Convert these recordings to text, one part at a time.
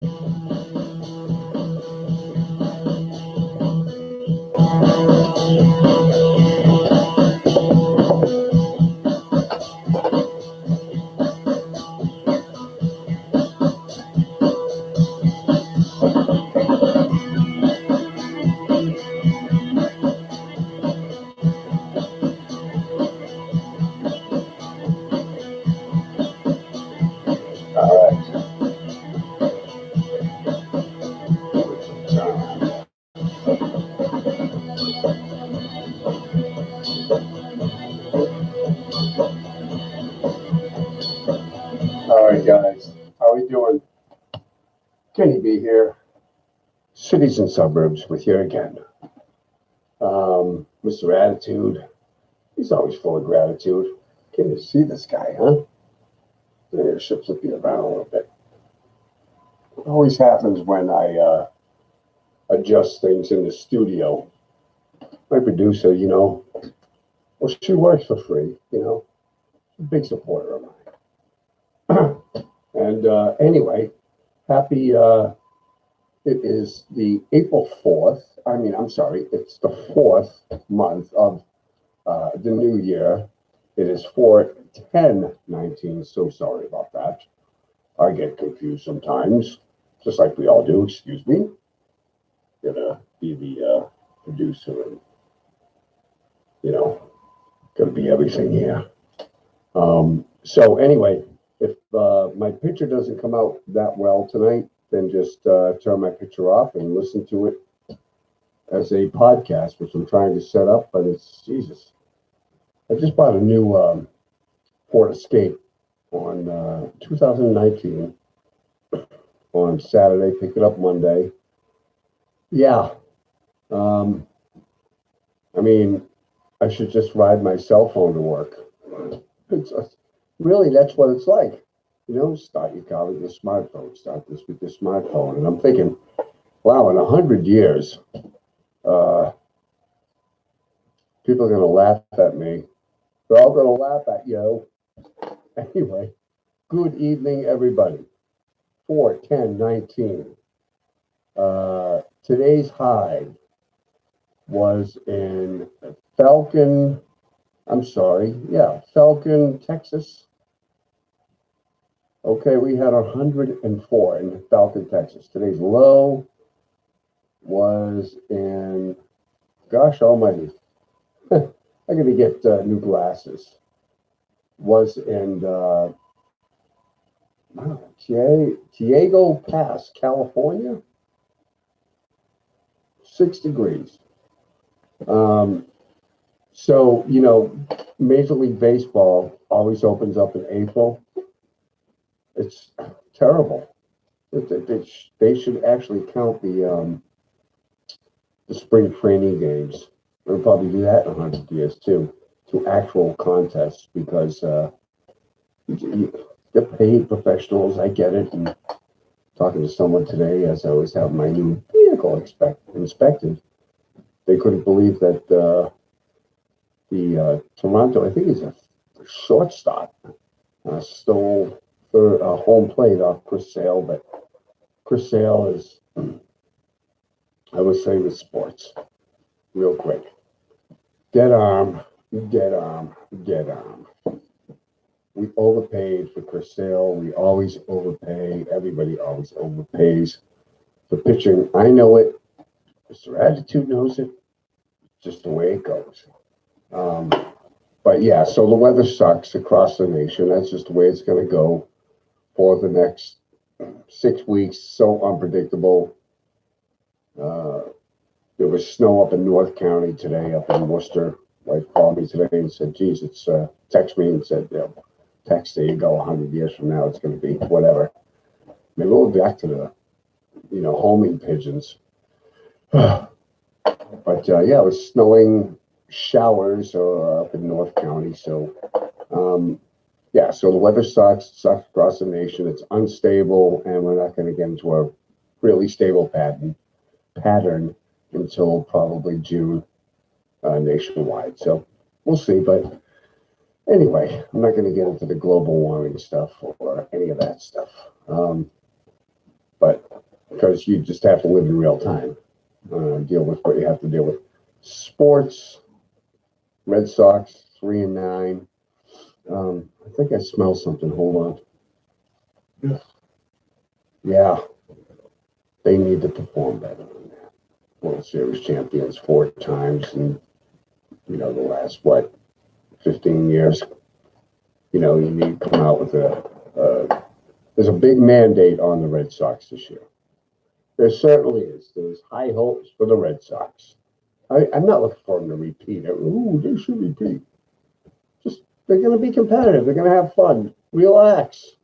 All right. All right, guys. How we doing? Kenny B here. Cities and Suburbs with you again. Mr. Attitude. He's always full of gratitude. Can you see this guy, huh? Yeah, should flip you around a little bit. It always happens when I adjust things in the studio. My producer, well, she works for free, a big supporter of mine. And anyway, happy, it is the April 4th. I'm sorry, it's the 4th month of the new year. It is 4/10/19. So sorry about that. I get confused sometimes, just like we all do. Excuse me. Gonna be the producer and, gonna be everything here. So anyway, if my picture doesn't come out that well tonight, then just turn my picture off and listen to it as a podcast, which I'm trying to set up, but it's Jesus. I just bought a new Ford Escape on 2019 on Saturday, picked it up Monday. Yeah. I should just ride my cell phone to work. It's really, that's what it's like. Start your car with your smartphone, start this with your smartphone. And I'm thinking, wow, in 100 years, people are going to laugh at me. They're all going to laugh at you. Anyway, good evening, everybody. 4/10/19. Today's high was in Falcon, Texas. Okay, we had 104 in Falcon, Texas. Today's low was in, gosh almighty, I'm going to get new glasses. Was in Diego Pass, California. 6 degrees. So, Major League Baseball always opens up in April. It's terrible. They should actually count the spring training games. They'll probably do that in 100 years too, to actual contests, because they're paid professionals. I get it. And talking to someone today, as I was having my new vehicle inspected, they couldn't believe that the Toronto, I think he's a shortstop, stole home plate off Chris Sale. But Chris Sale is, I would say, with sports, real quick. Get arm. We overpaid for Chris Sale. We always overpay. Everybody always overpays for pitching. I know it. Mr. Attitude knows it. Just the way it goes. But yeah, so the weather sucks across the nation. That's just the way it's going to go for the next 6 weeks. So unpredictable. There was snow up in North County today, up in Worcester. Wife called me today and said, geez, it's, text me and said, text, there you go, 100 years from now, it's going to be whatever. Maybe we'll go back to the, homing pigeons. But yeah, it was snowing showers up in North County. So, yeah, so the weather sucks across the nation. It's unstable, and we're not going to get into a really stable pattern until probably June nationwide. So we'll see. But anyway, I'm not going to get into the global warming stuff or any of that stuff. but because you just have to live in real time, deal with what you have to deal with. Sports, Red Sox 3-9. I think I smell something. Hold on. Yeah, they need to perform better than that. World Series champions 4 times in, the last, 15 years. You need to come out with there's a big mandate on the Red Sox this year. There certainly is. There's high hopes for the Red Sox. I'm not looking for them to repeat it. Ooh, they should repeat. Just, they're going to be competitive. They're going to have fun. Relax.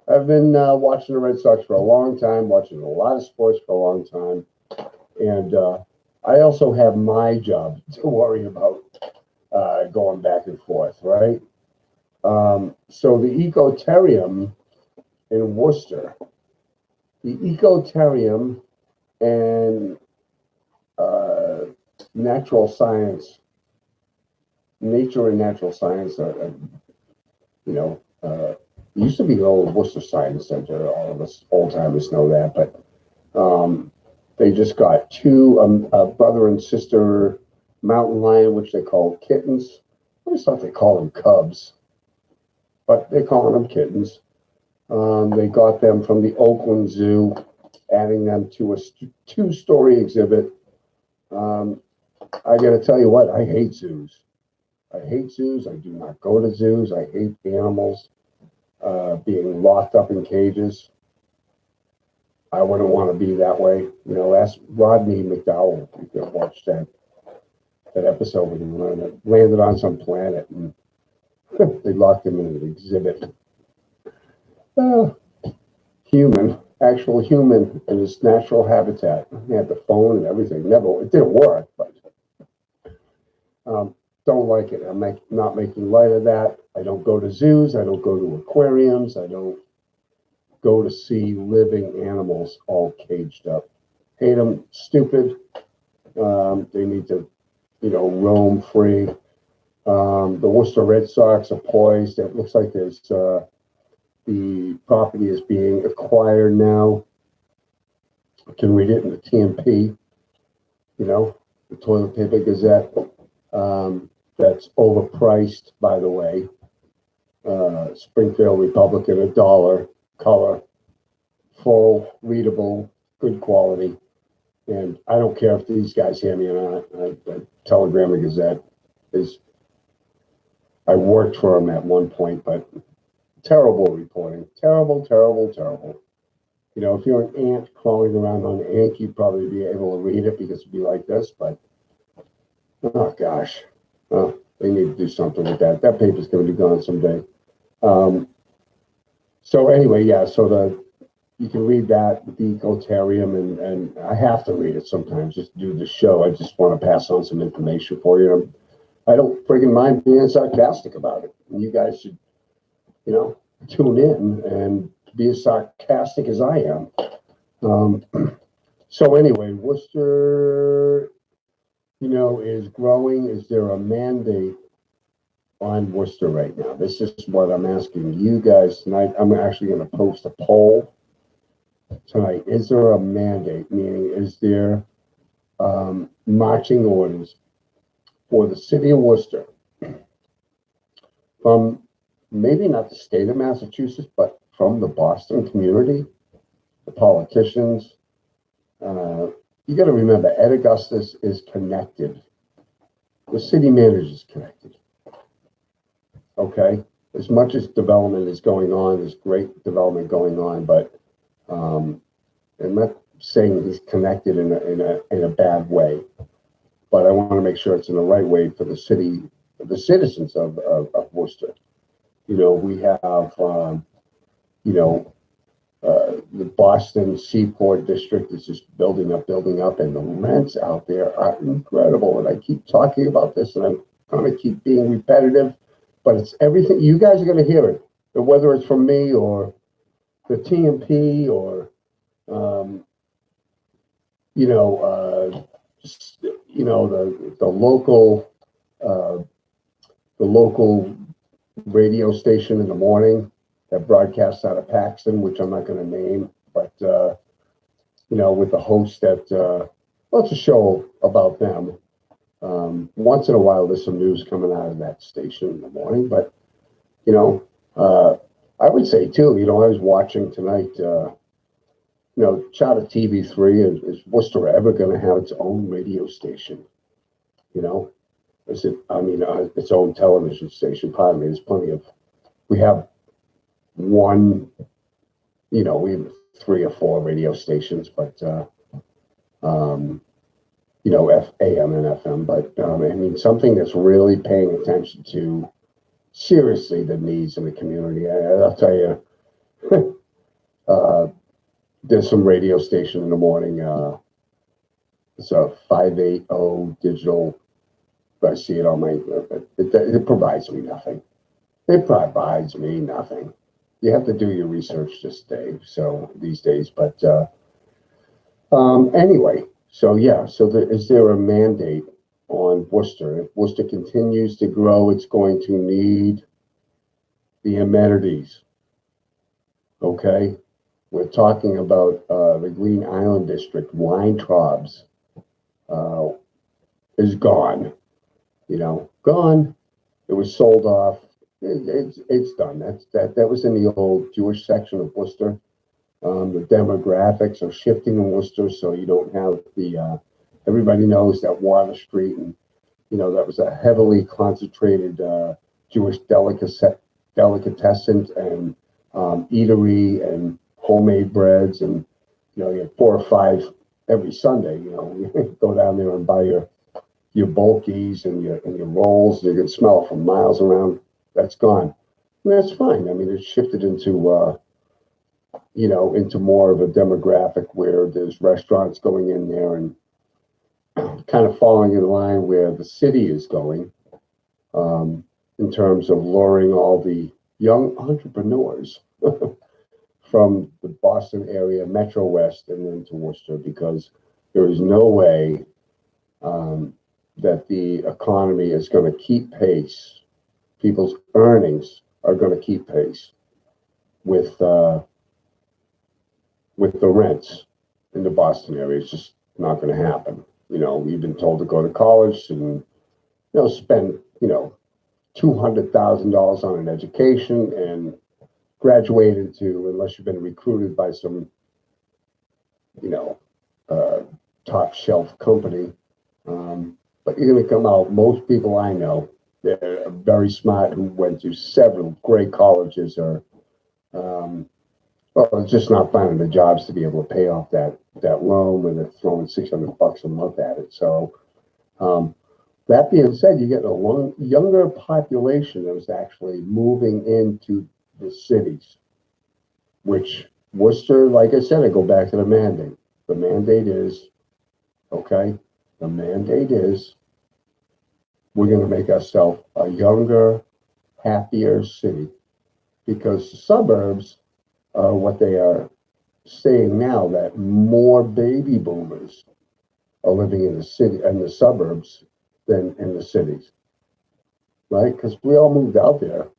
I've been watching the Red Sox for a long time, watching a lot of sports for a long time. And I also have my job to worry about going back and forth, right? So the Ecotarium in Worcester, the Ecotarium and natural science, nature and natural science, used to be the old Worcester Science Center. All of us old timers know that, but they just got 2 a brother and sister mountain lion, which they call kittens. I just thought they called them cubs, but they're calling them kittens. They got them from the Oakland Zoo, adding them to a 2-story exhibit. I got to tell you what, I hate zoos. I hate zoos. I do not go to zoos. I hate animals being locked up in cages. I wouldn't want to be that way. Ask Rodney McDowell if you could watch that episode when he landed on some planet and they locked him in an exhibit. Actual human in his natural habitat. He had the phone and everything. It didn't work, but don't like it. I'm not making light of that. I don't go to zoos. I don't go to aquariums. I don't go to see living animals all caged up. Hate them. Stupid. They need to, roam free. The Worcester Red Sox are poised. It looks like there's the property is being acquired now. I can read it in the TMP, the Toilet Paper Gazette. That's overpriced, by the way. Springfield Republican, $1, color, full, readable, good quality. And I don't care if these guys hear me or not. The Telegram and Gazette I worked for them at one point, but terrible reporting. Terrible, terrible, terrible. If you're an ant crawling around on ink, you'd probably be able to read it because it'd be like this, but oh gosh. They need to do something with that. That paper's going to be gone someday. So anyway, yeah, so you can read that, the Ecotarium, and I have to read it sometimes just to do the show. I just want to pass on some information for you. I don't friggin' mind being sarcastic about it. And you guys should, tune in and be as sarcastic as I am. So anyway, Worcester, is growing. Is there a mandate on Worcester right now? This is what I'm asking you guys tonight. I'm actually going to post a poll tonight. Is there a mandate? Meaning, is there marching orders for the city of Worcester from maybe not the state of Massachusetts, but from the Boston community, the politicians? You got to remember, Ed Augustus is connected. The city manager is connected. Okay, as much as development is going on, there's great development going on, but I'm not saying he's connected in a bad way. But I want to make sure it's in the right way for the city, the citizens of Worcester. We have, the Boston Seaport District is just building up, and the rents out there are incredible. And I keep talking about this, and I'm going to keep being repetitive, but it's everything. You guys are going to hear it, whether it's from me or the TMP or, the local radio station in the morning that broadcasts out of Paxton, which I'm not going to name, but with the host that, well, it's a show about them. Once in a while, there's some news coming out of that station in the morning, but, you know, uh, I would say too, I was watching tonight, Chata TV3, is Worcester ever going to have its own radio station? You know, its own television station? Pardon me, we have one, we have 3 or 4 radio stations, but, um, AM and FM, but something that's really paying attention to seriously the needs in the community. I'll tell you, uh, there's some radio station in the morning. It's a 580 digital. I see it on my. It provides me nothing. It provides me nothing. You have to do your research these days. But anyway, so yeah. Is there a mandate on Worcester? If Worcester continues to grow, it's going to need the amenities. Okay, we're talking about the Green Island District. Weintraub's is gone. Gone. It was sold off. It's done. That was in the old Jewish section of Worcester. The demographics are shifting in Worcester, so you don't have the. Everybody knows that Water Street, and that was a heavily concentrated Jewish delicatessen and eatery and homemade breads, and you had 4 or 5 every Sunday. You go down there and buy your bulkies and your rolls. You can smell it from miles around. That's gone. And that's fine. It's shifted into into more of a demographic where there's restaurants going in there and kind of falling in line where the city is going, in terms of luring all the young entrepreneurs from the Boston area, Metro West, and into Worcester, because there is no way that the economy is going to keep pace. People's earnings are going to keep pace with the rents in the Boston area. It's just not going to happen. We've been told to go to college and spend $200,000 on an education and graduate into, unless you've been recruited by some top shelf company. But you're going to come out. Most people I know, they're very smart, who went to several great colleges, or it's just not finding the jobs to be able to pay off that loan when they're throwing $600 a month at it. So that being said, you get a younger population that is actually moving into the cities, which Worcester, like I said, I go back to the mandate. The mandate is, we're going to make ourselves a younger, happier city, because the suburbs are what they are saying now, that more baby boomers are living in the city and the suburbs than in the cities, right? Because we all moved out there,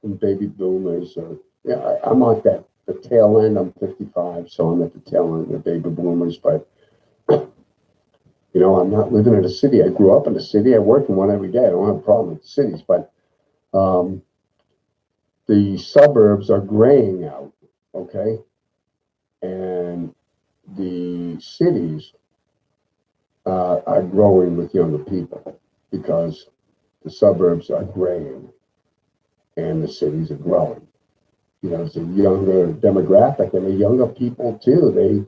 and baby boomers are, I'm at the tail end. I'm 55, so I'm at the tail end of the baby boomers, but I'm not living in a city. I grew up in a city. I work in one every day. I don't have a problem with the cities, but the suburbs are graying out, okay? And the cities are growing with younger people, because the suburbs are graying and the cities are growing. It's a younger demographic, and the younger people too.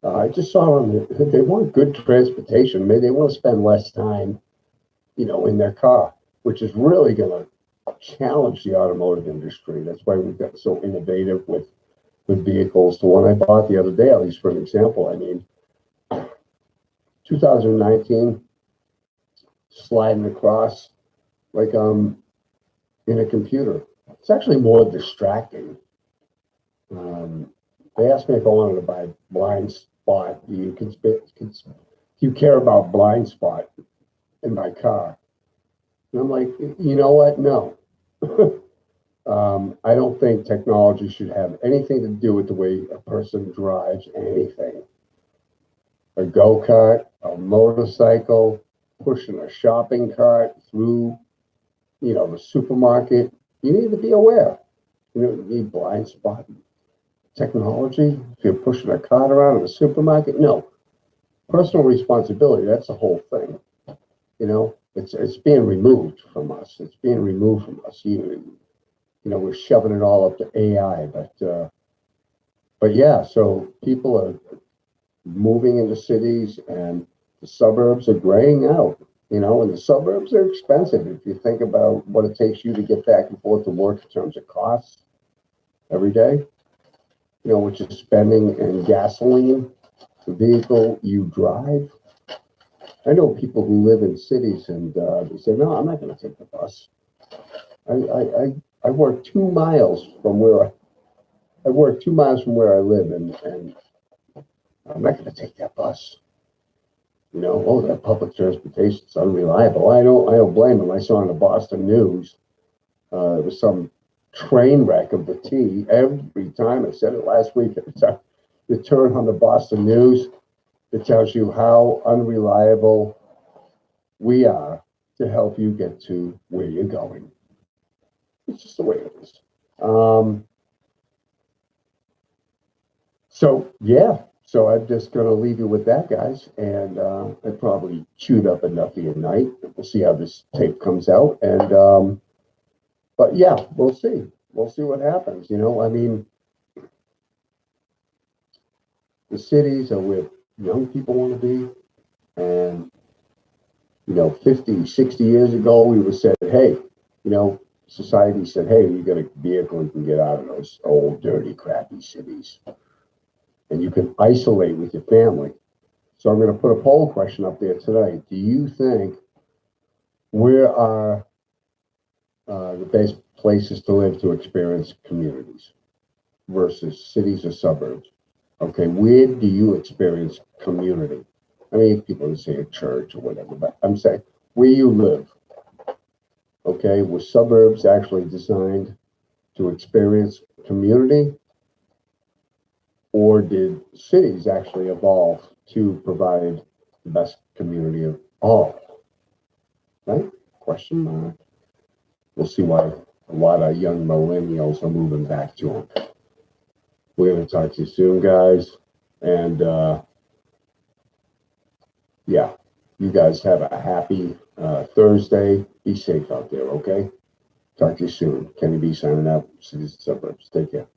I just saw them. They want good transportation. Maybe they want to spend less time, in their car, which is really going to challenge the automotive industry. That's why we've got so innovative with vehicles. The one I bought the other day, at least for an example, 2019, sliding across like in a computer. It's actually more distracting. They asked me if I wanted to buy blind spot. Do you care about blind spot in my car? And I'm like, you know what? No. I don't think technology should have anything to do with the way a person drives anything. a go-kart, a motorcycle, pushing a shopping cart through, the supermarket. You need to be aware. You need blind spot technology. If you're pushing a cart around in a supermarket, no. Personal responsibility, that's the whole thing. It's being removed from us. It's being removed from us. We're shoving it all up to AI, but yeah, so people are moving into cities and the suburbs are graying out, and the suburbs are expensive. If you think about what it takes you to get back and forth to work in terms of costs every day, what you're spending in gasoline, the vehicle you drive. I know people who live in cities and they say, no, I'm not going to take the bus. I work 2 miles from where I live, and I'm not going to take that bus. That public transportation's unreliable. I don't blame them. I saw in the Boston News, there was some train wreck of the T. Every time, I said it last week, every time you turn on the Boston News, it tells you how unreliable we are to help you get to where you're going. It's just the way it is. So I'm just going to leave you with that, guys. And I probably chewed up enough of your night. We'll see how this tape comes out. And but yeah, we'll see. We'll see what happens. I mean, the cities are where young people want to be. And 50, 60 years ago, we were said, hey, society said, hey, you got a vehicle, you can get out of those old, dirty, crappy cities. And you can isolate with your family. So I'm going to put a poll question up there tonight. Do you think where are the best places to live to experience communities versus cities or suburbs? Okay, where do you experience community? I mean, people can say a church or whatever, but I'm saying where you live. Okay, were suburbs actually designed to experience community? Or did cities actually evolve to provide the best community of all? Right? Question mark. We'll see why a lot of young millennials are moving back to them. We're going to talk to you soon, guys. And yeah, you guys have a happy Thursday. Be safe out there, okay? Talk to you soon. Kenny B signing out. Cities and Suburbs. Take care.